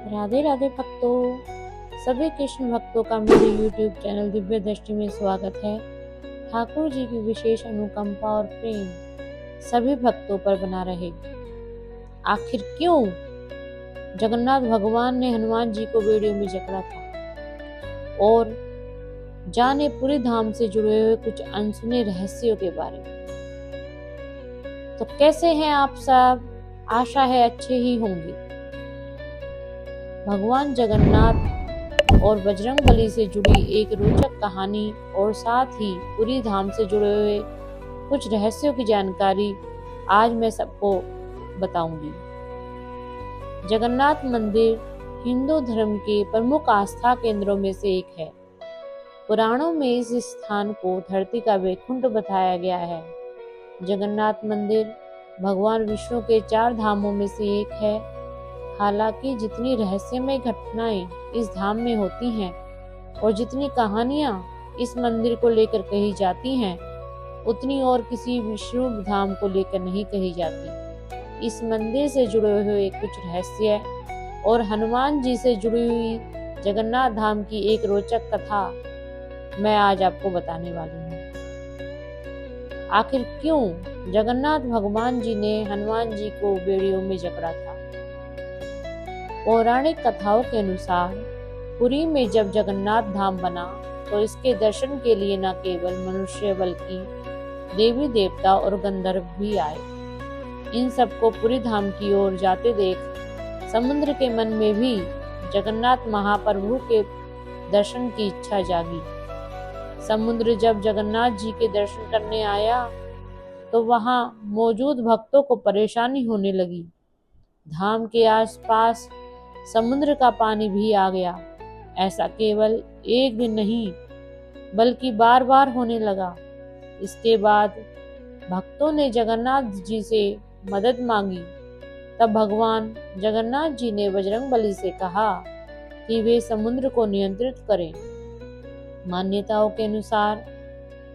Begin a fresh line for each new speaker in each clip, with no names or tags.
राधे राधे भक्तों, सभी कृष्ण भक्तों का मेरे YouTube चैनल दिव्य दृष्टि में स्वागत है। ठाकुर जी की विशेष अनुकंपा और प्रेम सभी भक्तों पर बना रहे। आखिर क्यों जगन्नाथ भगवान ने हनुमान जी को बेड़ियों में जकड़ा था, और जाने पूरी धाम से जुड़े हुए कुछ अनसुने रहस्यों के बारे में। तो कैसे हैं आप सब? आशा है अच्छे ही होंगे। भगवान जगन्नाथ और बजरंगबली से जुड़ी एक रोचक कहानी और साथ ही पूरी धाम से जुड़े हुए कुछ रहस्यों की जानकारी आज मैं सबको बताऊंगी। जगन्नाथ मंदिर हिंदू धर्म के प्रमुख आस्था केंद्रों में से एक है। पुराणों में इस स्थान को धरती का वैकुंठ बताया गया है। जगन्नाथ मंदिर भगवान विष्णु के 4 धामों में से एक है। हालांकि जितनी रहस्यमय घटनाएं इस धाम में होती हैं और जितनी कहानियां इस मंदिर को लेकर कही जाती हैं, उतनी और किसी विष्णु धाम को लेकर नहीं कही जाती। इस मंदिर से जुड़े हुए कुछ रहस्य और हनुमान जी से जुड़ी हुई जगन्नाथ धाम की एक रोचक कथा मैं आज आपको बताने वाली हूँ। आखिर क्यों जगन्नाथ भगवान जी ने हनुमान जी को बेड़ियों में जकड़ा था? पौराणिक कथाओं के अनुसार पुरी में जब जगन्नाथ धाम बना तो इसके दर्शन के लिए न केवल मनुष्य बल्कि देवी देवता और गंधर्व भी आए। इन सबको पुरी धाम की ओर जाते देख समुद्र के मन में भी जगन्नाथ महाप्रभु के दर्शन की इच्छा जागी। समुद्र जब जगन्नाथ जी के दर्शन करने आया तो वहां मौजूद भक्तों को परेशानी होने लगी। धाम के आसपास समुद्र का पानी भी आ गया। ऐसा केवल एक दिन नहीं बल्कि बार बार होने लगा। इसके बाद भक्तों ने जगन्नाथ जी से मदद मांगी। तब भगवान जगन्नाथ जी ने बजरंगबली से कहा कि वे समुद्र को नियंत्रित करें। मान्यताओं के अनुसार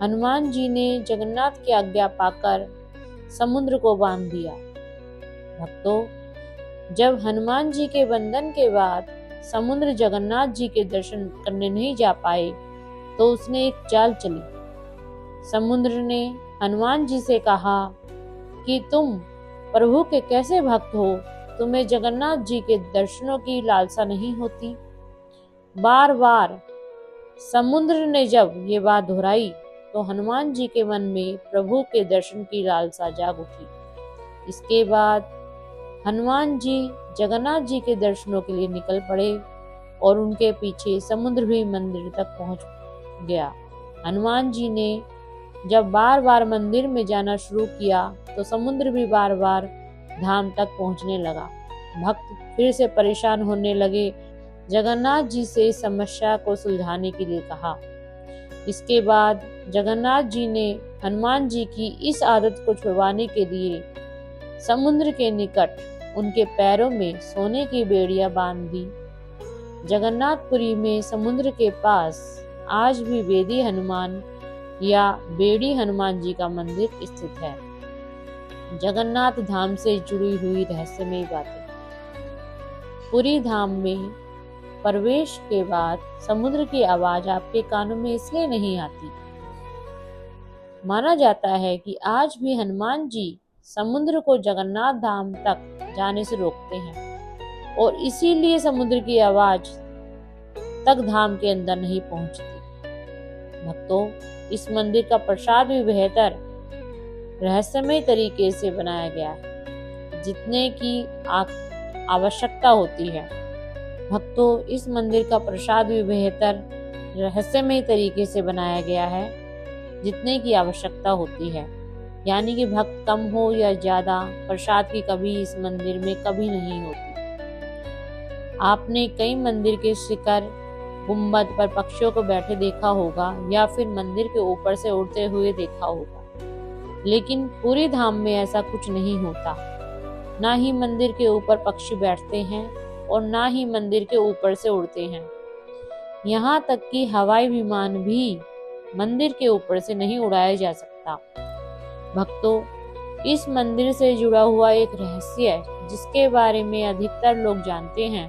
हनुमान जी ने जगन्नाथ की आज्ञा पाकर समुद्र को बांध दिया। भक्तों, जब हनुमान जी के बंधन के बाद समुद्र जगन्नाथ जी के दर्शन करने नहीं जा पाए तो उसने एक चाल चली। समुद्र ने हनुमान जी से कहा कि तुम प्रभु के कैसे भक्त हो, तुम्हें जगन्नाथ जी के दर्शनों की लालसा नहीं होती? बार बार समुद्र ने जब ये बात दोहराई तो हनुमान जी के मन में प्रभु के दर्शन की लालसा जाग उठी। इसके बाद हनुमान जी जगन्नाथ जी के दर्शनों के लिए निकल पड़े और उनके पीछे समुद्र भी मंदिर तक पहुंच गया। हनुमान जी ने जब बार बार मंदिर में जाना शुरू किया तो समुद्र भी बार बार धाम तक पहुंचने लगा। भक्त फिर से परेशान होने लगे। जगन्नाथ जी से इस समस्या को सुलझाने के लिए कहा। इसके बाद जगन्नाथ जी ने हनुमान जी की इस आदत को छुड़वाने के लिए समुद्र के निकट उनके पैरों में सोने की बेड़ियां बांध दी। जगन्नाथपुरी में समुद्र के पास आज भी वेदी हनुमान या बेड़ी हनुमान जी का मंदिर स्थित है। जगन्नाथ धाम से जुड़ी हुई रहस्यमय बातें। पुरी धाम में प्रवेश के बाद समुद्र की आवाज आपके कानों में इसलिए नहीं आती। माना जाता है कि आज भी हनुमान जी समुद्र को जगन्नाथ धाम तक जाने से रोकते हैं और इसीलिए समुद्र की आवाज तक धाम के अंदर नहीं पहुंचती। भक्तों, इस मंदिर का प्रसाद भी बेहतर रहस्यमय तरीके से बनाया गया है, जितने की आवश्यकता होती है। भक्तों, इस मंदिर का प्रसाद भी बेहतर रहस्यमय तरीके से बनाया गया है, जितने की आवश्यकता होती है। यानी कि भक्त कम हो या ज्यादा, प्रसाद की कभी इस मंदिर में कभी नहीं होती। आपने कई मंदिर के शिखर गुंबद पर पक्षियों को बैठे देखा होगा या फिर मंदिर के ऊपर से उड़ते हुए देखा होगा, लेकिन पूरी धाम में ऐसा कुछ नहीं होता। ना ही मंदिर के ऊपर पक्षी बैठते हैं और ना ही मंदिर के ऊपर से उड़ते हैं। यहाँ तक कि हवाई विमान भी मंदिर के ऊपर से नहीं उड़ाया जा सकता। भक्तों, इस मंदिर से जुड़ा हुआ एक रहस्य जिसके बारे में अधिकतर लोग जानते हैं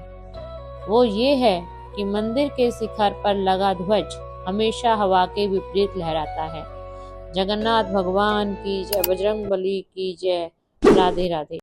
वो ये है कि मंदिर के शिखर पर लगा ध्वज हमेशा हवा के विपरीत लहराता है। जगन्नाथ भगवान की जय, बजरंग बली की जय। राधे राधे।